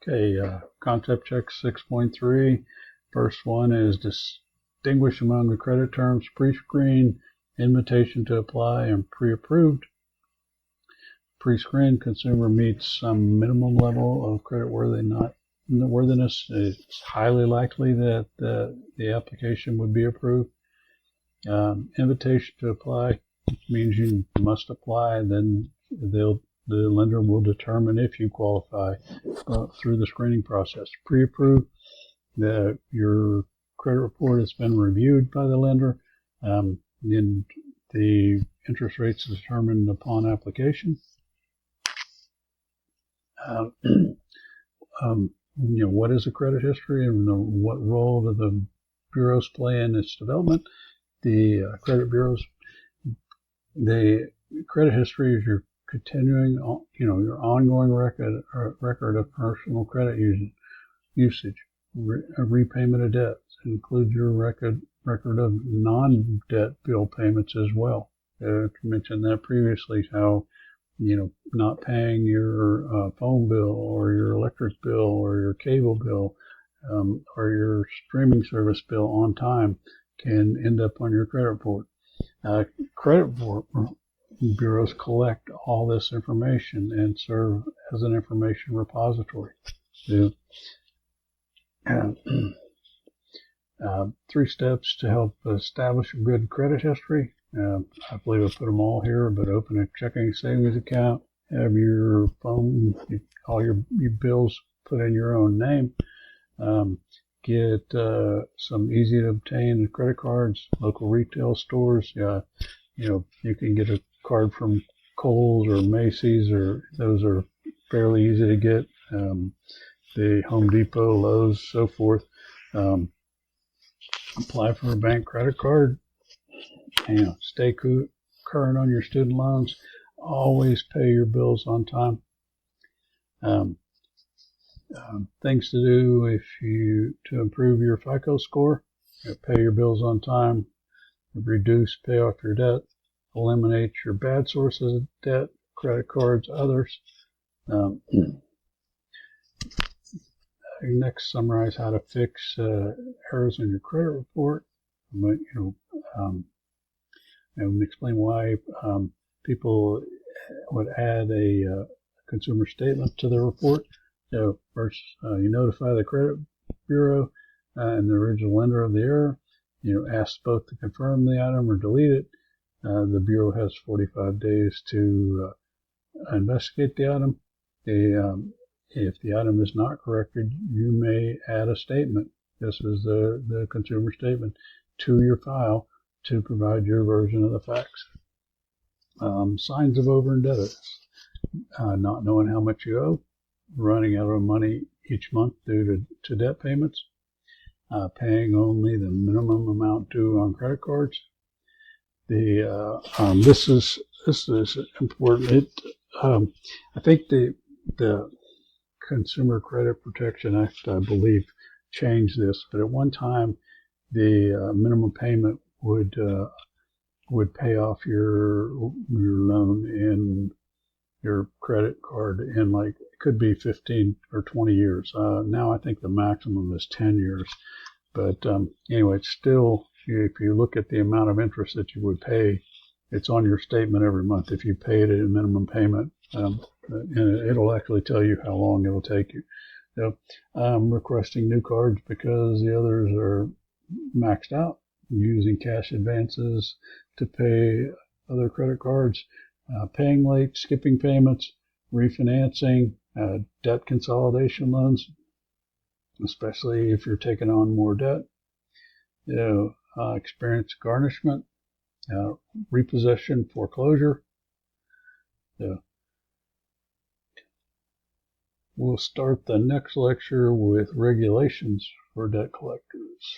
Okay, concept check 6.3. First one is distinguish among the credit terms: pre-screen, invitation to apply, and pre-approved. Pre-screen, consumer meets some minimum level of credit worthiness. It's highly likely that the application would be approved. Invitation to apply means you must apply, then the lender will determine if you qualify through the screening process. Pre-approved, your credit report has been reviewed by the lender, and the interest rates is determined upon application. What is a credit history and what role do the bureaus play in its development? The credit bureaus, the credit history is your continuing, your ongoing record of personal credit usage, repayment of debts. Include your record of non-debt bill payments as well. I mentioned that previously, how not paying your phone bill or your electric bill or your cable bill or your streaming service bill on time can end up on your credit report. Credit bureaus collect all this information and serve as an information repository. Three steps to help establish a good credit history. I believe I put them all here, but open a checking savings account, have your phone, all your bills put in your own name, get some easy to obtain credit cards, local retail stores. You can get a card from Kohl's or Macy's, or those are fairly easy to get. The Home Depot, Lowe's, so forth. Apply for a bank credit card. Stay current on your student loans. Always pay your bills on time. Things to do to improve your FICO score: pay your bills on time, pay off your debt, eliminate your bad sources of debt, credit cards, others. Next, summarize how to fix errors in your credit report. And explain why people would add a consumer statement to their report. So first, you notify the credit bureau and the original lender of the error. Ask both to confirm the item or delete it. The bureau has 45 days to investigate the item. If the item is not corrected, you may add a statement. This is the consumer statement to your file to provide your version of the facts. Signs of over-indebtedness: not knowing how much you owe, running out of money each month due to debt payments, paying only the minimum amount due on credit cards. This is important. I think the Consumer Credit Protection Act, I believe, changed this, but at one time the minimum payment would pay off your loan in your credit card in, it could be 15 or 20 years. Now I think the maximum is 10 years. But anyway, it's still, if you look at the amount of interest that you would pay, it's on your statement every month if you paid it a minimum payment. And it'll actually tell you how long it'll take you. So I'm requesting new cards because the others are maxed out. Using cash advances to pay other credit cards, paying late, skipping payments, refinancing, debt consolidation loans, especially if you're taking on more debt. Experience garnishment, repossession, foreclosure. We'll start the next lecture with regulations for debt collectors.